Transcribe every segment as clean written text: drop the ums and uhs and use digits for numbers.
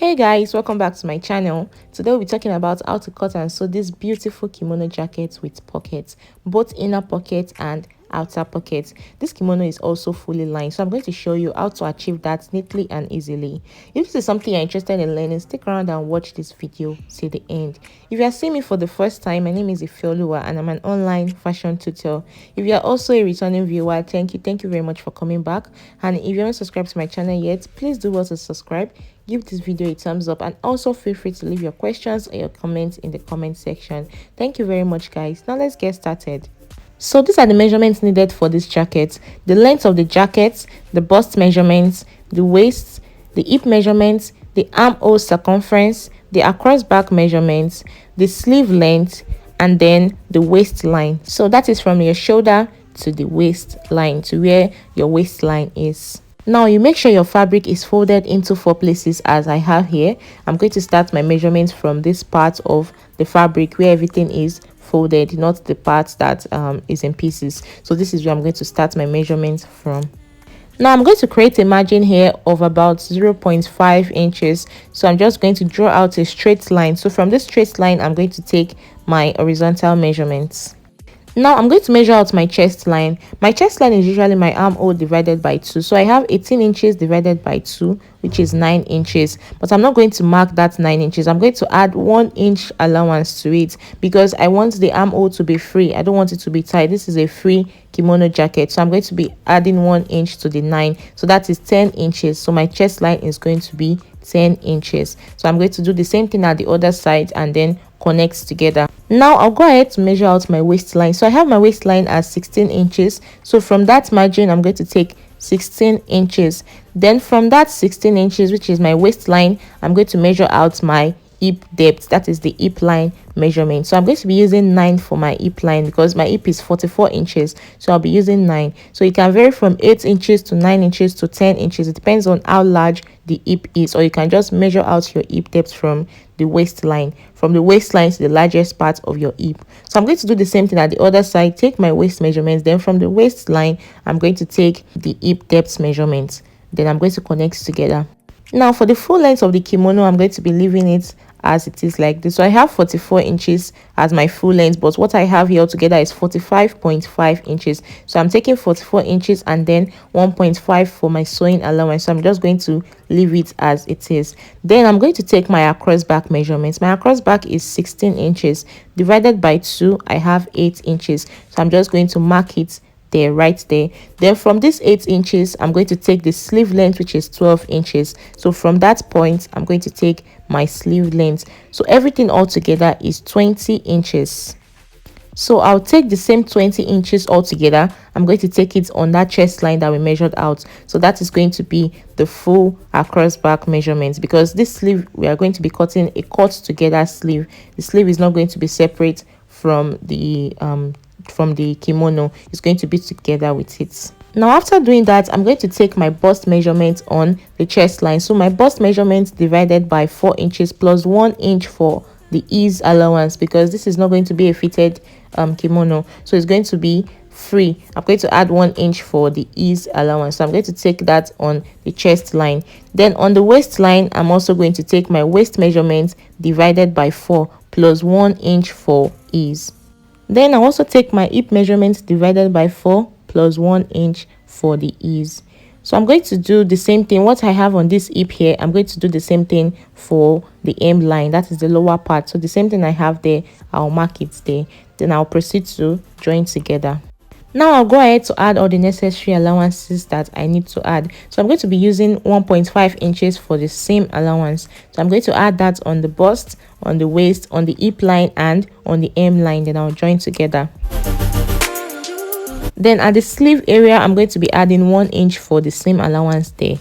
Hey guys, welcome back to my channel. Today we'll be talking about how to cut and sew this beautiful kimono jacket with pockets, both inner pockets and outer pockets. This kimono is also fully lined, so I'm going to show you how to achieve that neatly and easily. If this is something you're interested in learning, stick around and watch this video till the end. If you are seeing me for the first time, my name is Ifeoluwa and I'm an online fashion tutor. If you are also a returning viewer, thank you very much for coming back. And if you haven't subscribed to my channel yet, please do also subscribe, give this video a thumbs up, and also feel free to leave your questions or your comments in the comment section. Thank you very much guys. Now let's get started. So these are the measurements needed for this jacket: the length of the jacket, the bust measurements, the waist, the hip measurements, the armhole circumference, the across back measurements, the sleeve length, and then the waistline. So that is from your shoulder to the waistline, to where your waistline is. Now you make sure your fabric is folded into 4 places as I have here. I'm going to start my measurements from this part of the fabric where everything is folded, not the part that is in pieces. So this is where I'm going to start my measurements from. Now I'm going to create a margin here of about 0.5 inches. So I'm just going to draw out a straight line. So from this straight line, I'm going to take my horizontal measurements. Now I'm going to measure out my chest line. My chest line is usually my armhole divided by 2. So I have 18 inches divided by 2, which is 9 inches. But I'm not going to mark that 9 inches. I'm going to add 1 inch allowance to it because I want the armhole to be free. I don't want it to be tight. This is a free kimono jacket. So I'm going to be adding 1 inch to the 9. So that is 10 inches. So my chest line is going to be 10 inches. So I'm going to do the same thing at the other side and then connect together. Now I'll go ahead to measure out my waistline. So I have my waistline as 16 inches. So from that margin, I'm going to take 16 inches. Then from that 16 inches, which is my waistline, I'm going to measure out my hip depth. That is the hip line measurement. So I'm going to be using 9 for my hip line because my hip is 44 inches. So I'll be using 9. So it can vary from 8 inches to 9 inches to 10 inches. It depends on how large the hip is, or you can just measure out your hip depth from the waistline, from the waistline to the largest part of your hip. So I'm going to do the same thing at the other side. Take my waist measurements, then from the waistline I'm going to take the hip depth measurements, then I'm going to connect together. Now for the full length of the kimono, I'm going to be leaving it as it is like this. So I have 44 inches as my full length, but what I have here altogether is 45.5 inches. So I'm taking 44 inches and then 1.5 for my sewing allowance. So I'm just going to leave it as it is. Then I'm going to take my across back measurements. My across back is 16 inches divided by 2. I have 8 inches. So I'm just going to mark it there, right there. Then from this 8 inches, I'm going to take the sleeve length, which is 12 inches. So from that point, I'm going to take my sleeve length. So everything all together is 20 inches. So I'll take the same 20 inches all together. I'm going to take it on that chest line that we measured out. So that is going to be the full across back measurements, because this sleeve, we are going to be cutting a cut together sleeve. The sleeve is not going to be separate from the kimono. It's going to be together with it. Now after doing that, I'm going to take my bust measurement on the chest line. So my bust measurement divided by 4 inches plus 1 inch for the ease allowance, because this is not going to be a fitted kimono, so it's going to be free. I'm going to add 1 inch for the ease allowance, so I'm going to take that on the chest line. Then on the waistline, I'm also going to take my waist measurement divided by 4 plus 1 inch for ease. Then I also take my hip measurement divided by 4 plus 1 inch for the ease. So I'm going to do the same thing. What I have on this hip here, I'm going to do the same thing for the hem line. That is the lower part. So the same thing I have there, I'll mark it there. Then I'll proceed to join together. Now I'll go ahead to add all the necessary allowances that I need to add. So I'm going to be using 1.5 inches for the same allowance. So I'm going to add that on the bust, on the waist, on the hip line, and on the hem line. Then I'll join together. Then at the sleeve area, I'm going to be adding 1 inch for the same allowance there.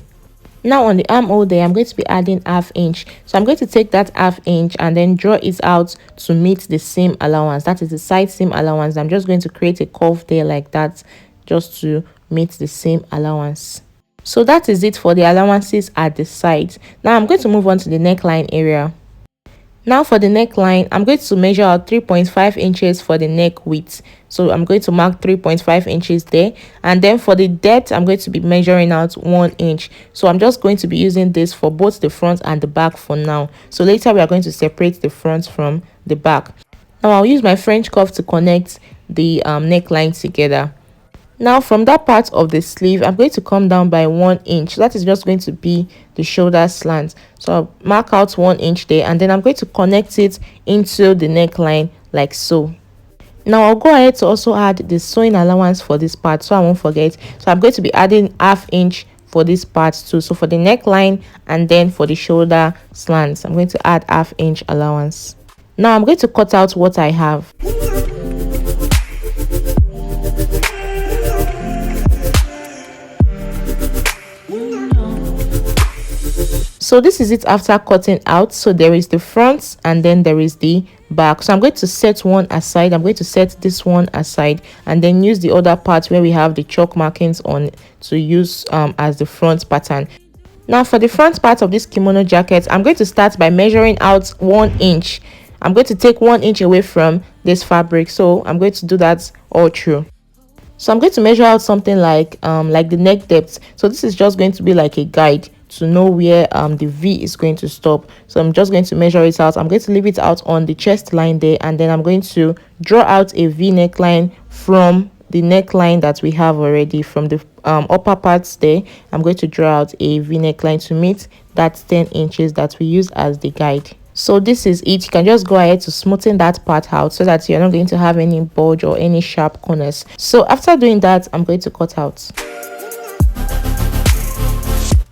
Now on the armhole there, I'm going to be adding ½ inch. So I'm going to take that ½ inch and then draw it out to meet the same allowance. That is the side seam allowance. I'm just going to create a curve there like that, just to meet the same allowance. So that is it for the allowances at the sides. Now I'm going to move on to the neckline area. Now for the neckline, I'm going to measure out 3.5 inches for the neck width. So I'm going to mark 3.5 inches there. And then for the depth, I'm going to be measuring out 1 inch. So I'm just going to be using this for both the front and the back for now. So later we are going to separate the front from the back. Now I'll use my French cuff to connect the neckline together. Now from that part of the sleeve, I'm going to come down by 1 inch. That is just going to be the shoulder slant. So I'll mark out 1 inch there, and then I'm going to connect it into the neckline like so. Now I'll go ahead to also add the sewing allowance for this part so I won't forget. So I'm going to be adding ½ inch for this part too. So for the neckline and then for the shoulder slants, I'm going to add ½ inch allowance. Now I'm going to cut out what I have. So this is it after cutting out. So there is the front and then there is the back. So I'm going to set one aside. I'm going to set this one aside and then use the other part where we have the chalk markings on to use as the front pattern. Now for the front part of this kimono jacket, I'm going to start by measuring out 1 inch. I'm going to take 1 inch away from this fabric. So I'm going to do that all through. So I'm going to measure out something like the neck depth. So this is just going to be like a guide to know where the V is going to stop. So I'm just going to measure it out. I'm going to leave it out on the chest line there, and then I'm going to draw out a V neckline from the neckline that we have already from the upper parts there. I'm going to draw out a V neckline to meet that 10 inches that we use as the guide. So this is it. You can just go ahead to smoothen that part out so that you're not going to have any bulge or any sharp corners. So after doing that, I'm going to cut out.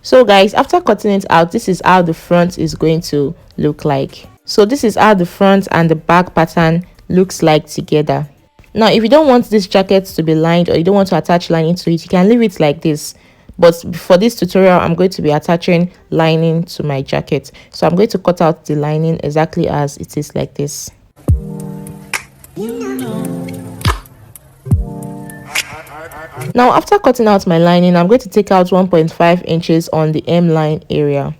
So guys, after cutting it out, this is how the front is going to look like. So this is how the front and the back pattern looks like together. Now if you don't want this jacket to be lined or you don't want to attach lining to it, you can leave it like this. But for this tutorial, I'm going to be attaching lining to my jacket. So I'm going to cut out the lining exactly as it is like this. Now after cutting out my lining, I'm going to take out 1.5 inches on the M line area.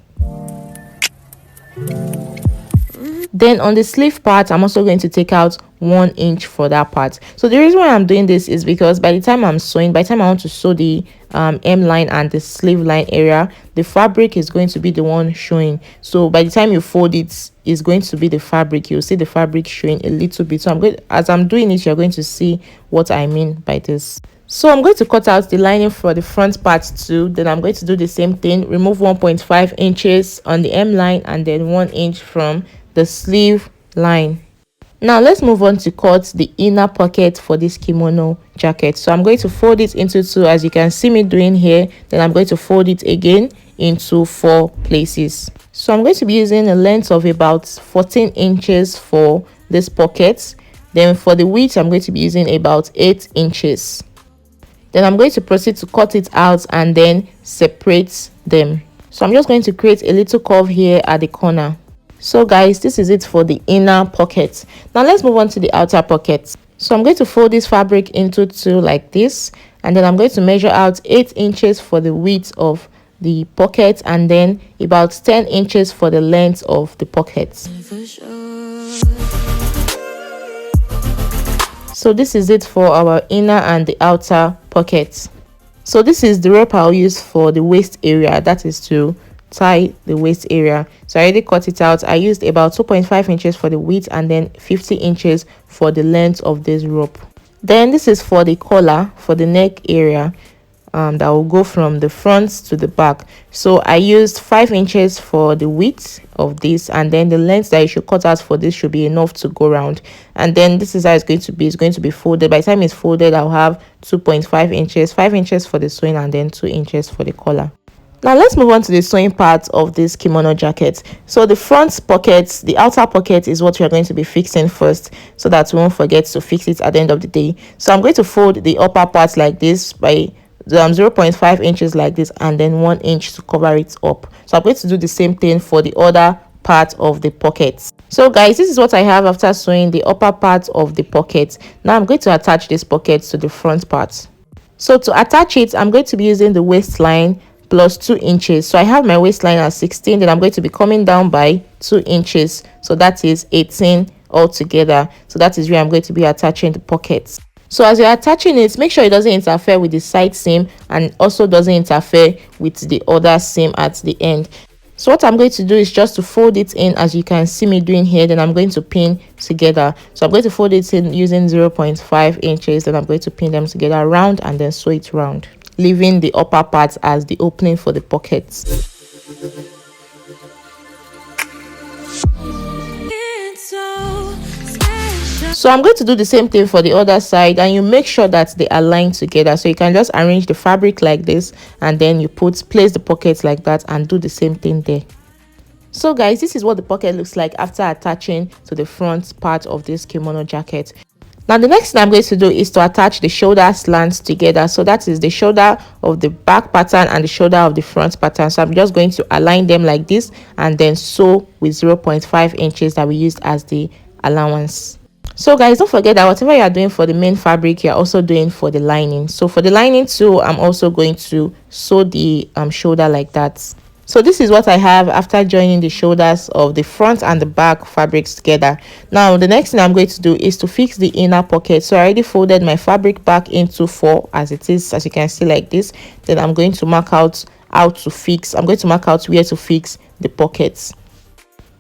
Then on the sleeve part, I'm also going to take out 1 inch for that part. So the reason why I'm doing this is because by the time I'm sewing, by the time I want to sew the M line and the sleeve line area, the fabric is going to be the one showing. So by the time you fold it, it's going to be the fabric. You'll see the fabric showing a little bit. So as I'm doing it, you're going to see what I mean by this. So I'm going to cut out the lining for the front part too. Then I'm going to do the same thing, remove 1.5 inches on the M line and then 1 inch from the sleeve line. Now let's move on to cut the inner pocket for this kimono jacket. So I'm going to fold it into two, as you can see me doing here. Then I'm going to fold it again into 4 places. So I'm going to be using a length of about 14 inches for this pocket. Then for the width, I'm going to be using about 8 inches. Then I'm going to proceed to cut it out and then separate them. So I'm just going to create a little curve here at the corner. So guys, this is it for the inner pocket. Now let's move on to the outer pocket. So I'm going to fold this fabric into 2 like this, and then I'm going to measure out 8 inches for the width of the pocket and then about 10 inches for the length of the pocket. So this is it for our inner and the outer pockets. So this is the rope I'll use for the waist area, that is to tie the waist area. So I already cut it out. I used about 2.5 inches for the width and then 50 inches for the length of this rope. Then this is for the collar, for the neck area, that will go from the front to the back. So I used 5 inches for the width of this, and then the length that you should cut out for this should be enough to go around. And then this is how it's going to be. It's going to be folded. By the time it's folded, I'll have 2.5 inches, 5 inches for the sewing and then 2 inches for the collar. Now let's move on to the sewing part of this kimono jacket. So the front pocket, the outer pocket is what we are going to be fixing first, so that we won't forget to fix it at the end of the day. So I'm going to fold the upper part like this by 0.5 inches like this, and then 1 inch to cover it up. So I'm going to do the same thing for the other part of the pocket. So guys, this is what I have after sewing the upper part of the pocket. Now I'm going to attach this pocket to the front part. So to attach it, I'm going to be using the waistline plus 2 inches. So I have my waistline at 16, then I'm going to be coming down by 2 inches, so that is 18 altogether. So that is where I'm going to be attaching the pockets. So as you're attaching it, make sure it doesn't interfere with the side seam and also doesn't interfere with the other seam at the end. So what I'm going to do is just to fold it in, as you can see me doing here. Then I'm going to pin together. So I'm going to fold it in using 0.5 inches. Then I'm going to pin them together round and then sew it round, leaving the upper part as the opening for the pockets. So I'm going to do the same thing for the other side, and you make sure that they align together. So you can just arrange the fabric like this, and then you place the pockets like that and do the same thing there. So guys, this is what the pocket looks like after attaching to the front part of this kimono jacket. Now the next thing I'm going to do is to attach the shoulder slants together. So that is the shoulder of the back pattern and the shoulder of the front pattern. So I'm just going to align them like this and then sew with 0.5 inches that we used as the allowance. So guys, don't forget that whatever you are doing for the main fabric, you're also doing for the lining. So for the lining too, I'm also going to sew the shoulder like that. So this is what I have after joining the shoulders of the front and the back fabrics together. Now the next thing I'm going to do is to fix the inner pocket. So I already folded my fabric back into 4 as it is, as you can see like this. Then I'm going to mark out how to fix. I'm going to mark out where to fix the pockets.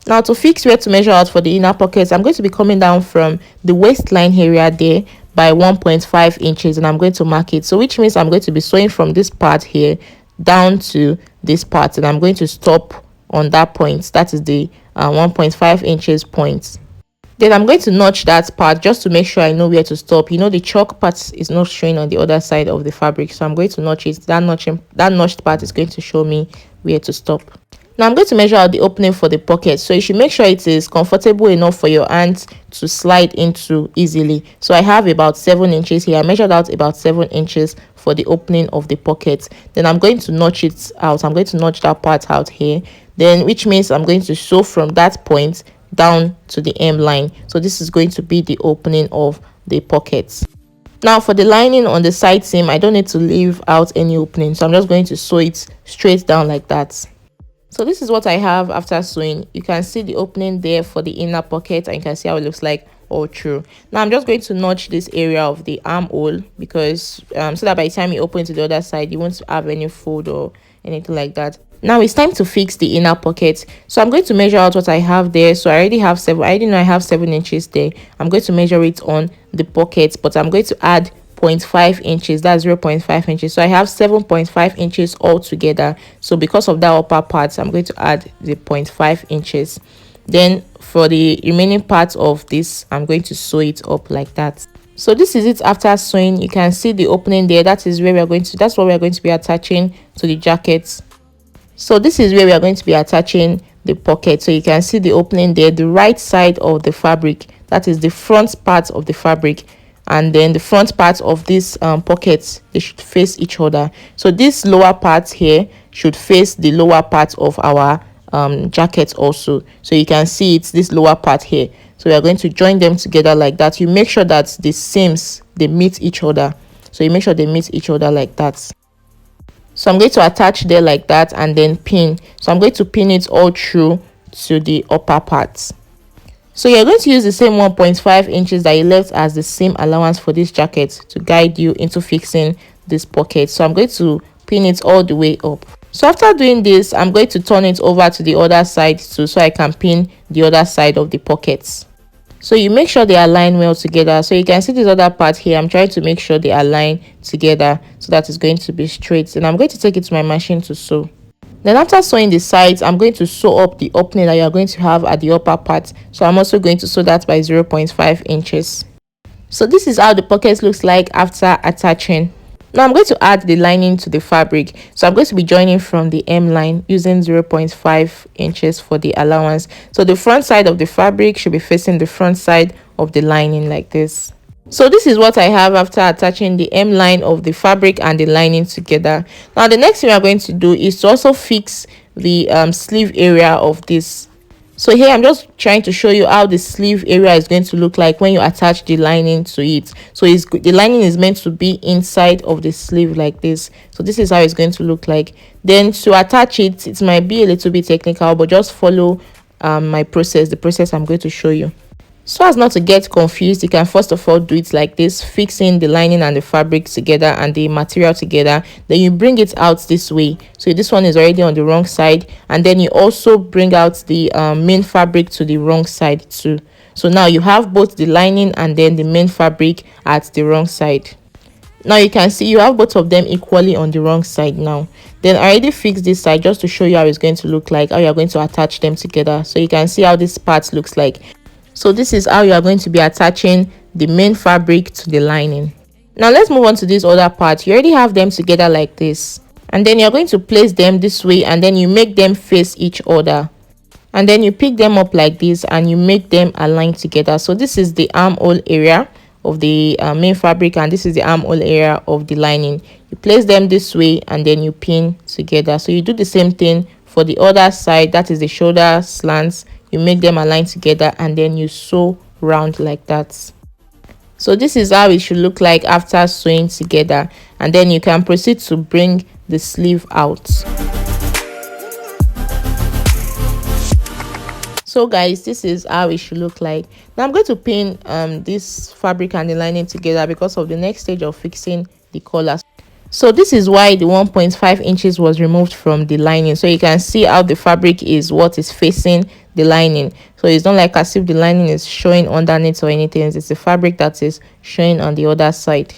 Now to fix where to measure out for the inner pockets, I'm going to be coming down from the waistline area there by 1.5 inches, and I'm going to mark it. So which means I'm going to be sewing from this part here down to this part, and I'm going to stop on that point. That is the 1.5 inches point. Then I'm going to notch that part just to make sure I know where to stop. You know, the chalk part is not showing on the other side of the fabric, so I'm going to notch it. That notched part is going to show me where to stop. Now I'm going to measure out the opening for the pocket. So you should make sure it is comfortable enough for your hands to slide into easily. So I have about 7 inches here. I measured out about 7 inches for the opening of the pocket. Then I'm going to notch it out. I'm going to notch that part out here. Then which means I'm going to sew from that point down to the hem line. So this is going to be the opening of the pockets. Now for the lining on the side seam, I don't need to leave out any opening. So I'm just going to sew it straight down like that. So this is what I have after sewing. You can see the opening there for the inner pocket, and you can see how it looks like all through. Now I'm just going to notch this area of the armhole because so that by the time you open to the other side, you won't have any fold or anything like that. Now it's time to fix the inner pocket. So I'm going to measure out what I have there. So I already have 7. I already know I have 7 inches there. I'm going to measure it on the pocket, but I'm going to add 0.5 inches. That's 0.5 inches. So I have 7.5 inches altogether. So because of that upper part, I'm going to add the 0.5 inches. Then for the remaining part of this, I'm going to sew it up like that. So this is it after sewing. You can see the opening there. That's what we are going to be attaching to the jacket. So this is where we are going to be attaching the pocket. So you can see the opening there, the right side of the fabric. That is the front part of the fabric. And then the front part of this pocket, they should face each other. So this lower part here should face the lower part of our jacket also. So you can see it's this lower part here. So we are going to join them together like that. You make sure that the seams, they meet each other. So you make sure they meet each other like that. So I'm going to attach there like that and then pin. So I'm going to pin it all through to the upper part. So you're going to use the same 1.5 inches that you left as the seam allowance for this jacket to guide you into fixing this pocket. So I'm going to pin it all the way up. So after doing this, I'm going to turn it over to the other side too, so I can pin the other side of the pockets. So you make sure they align well together. So you can see this other part here. I'm trying to make sure they align together so that it's going to be straight. And I'm going to take it to my machine to sew. Then after sewing the sides, I'm going to sew up the opening that you are going to have at the upper part. So I'm also going to sew that by 0.5 inches. So this is how the pocket looks like after attaching. Now I'm going to add the lining to the fabric. So I'm going to be joining from the hem line using 0.5 inches for the allowance. So the front side of the fabric should be facing the front side of the lining like this. So this is what I have after attaching the hem line of the fabric and the lining together. Now the next thing we are going to do is to also fix the sleeve area of this. So here I'm just trying to show you how the sleeve area is going to look like when you attach the lining to it. So the lining is meant to be inside of the sleeve like this. So this is how it's going to look like. Then to attach it, it might be a little bit technical, but just follow the process I'm going to show you. So as not to get confused, you can first of all do it like this, fixing the lining and the fabric together and the material together. Then you bring it out this way. So this one is already on the wrong side, and then you also bring out the main fabric to the wrong side too. So now you have both the lining and then the main fabric at the wrong side. Now you can see you have both of them equally on the wrong side now. Then I already fixed this side just to show you how it's going to look like, how you're going to attach them together. So you can see how this part looks like. So this is how you are going to be attaching the main fabric to the lining. Now let's move on to this other part. You already have them together like this, and then you're going to place them this way, and then you make them face each other, and then you pick them up like this and you make them align together. So this is the armhole area of the main fabric, and this is the armhole area of the lining. You place them this way and then you pin together. So you do the same thing for the other side, that is the shoulder slants. You make them align together and then you sew round like that. So this is how it should look like after sewing together, and then you can proceed to bring the sleeve out. So guys, this is how it should look like. Now I'm going to pin this fabric and the lining together because of the next stage of fixing the collar. So this is why the 1.5 inches was removed from the lining. So you can see how the fabric is what is facing the lining. So it's not like as if the lining is showing underneath or anything. It's the fabric that is showing on the other side.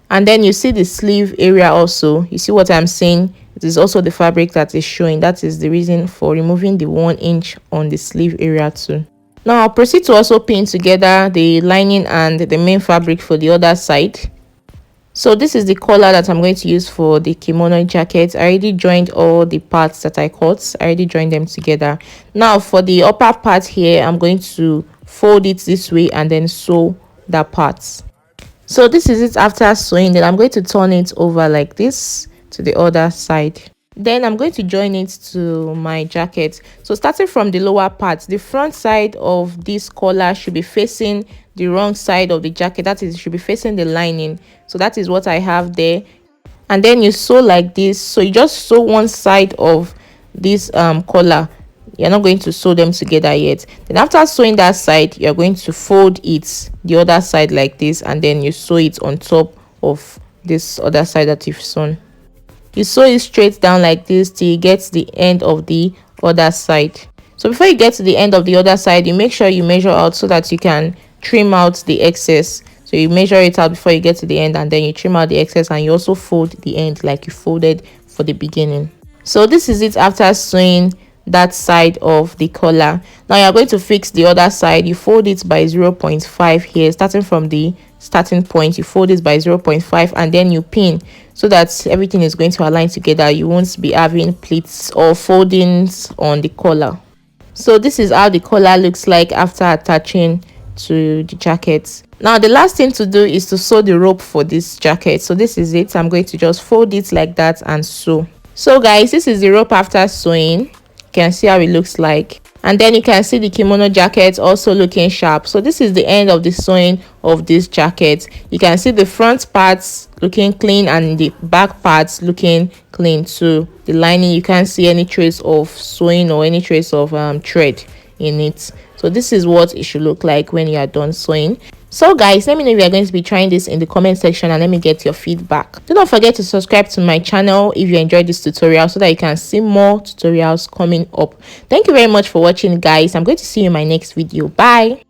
And then you see the sleeve area also. You see what I'm saying? It is also the fabric that is showing. That is the reason for removing the 1 inch on the sleeve area too. Now I'll proceed to also pin together the lining and the main fabric for the other side. So this is the collar that I'm going to use for the kimono jacket. I already joined all the parts that I cut. I already joined them together. Now for the upper part here, I'm going to fold it this way and then sew that part. So this is it after sewing. Then I'm going to turn it over like this to the other side. Then I'm going to join it to my jacket. So starting from the lower part, the front side of this collar should be facing the wrong side of the jacket. That is, it should be facing the lining. So that is what I have there. And then you sew like this. So you just sew one side of this collar. You're not going to sew them together yet. Then after sewing that side, you're going to fold it the other side like this, and then you sew it on top of this other side that you've sewn. You sew it straight down like this till you get to the end of the other side. So before you get to the end of the other side, you make sure you measure out so that you can trim out the excess. So you measure it out before you get to the end, and then you trim out the excess, and you also fold the end like you folded for the beginning. So this is it after sewing that side of the collar. Now you're going to fix the other side. You fold it by 0.5 here, starting from the starting point. You fold it by 0.5 and then you pin so that everything is going to align together. You won't be having pleats or foldings on the collar. So this is how the collar looks like after attaching to the jacket. Now the last thing to do is to sew the rope for this jacket. So this is it. I'm going to just fold it like that and sew. So guys, this is the rope after sewing. You can see how it looks like, and then you can see the kimono jacket also looking sharp. So this is the end of the sewing of this jacket. You can see the front parts looking clean and the back parts looking clean too. The lining, you can't see any trace of sewing or any trace of thread in it. So this is what it should look like when you are done sewing. So guys, let me know if you are going to be trying this in the comment section, and let me get your feedback. Do not forget to subscribe to my channel if you enjoyed this tutorial so that you can see more tutorials coming up. Thank you very much for watching guys. I'm going to see you in my next video. Bye.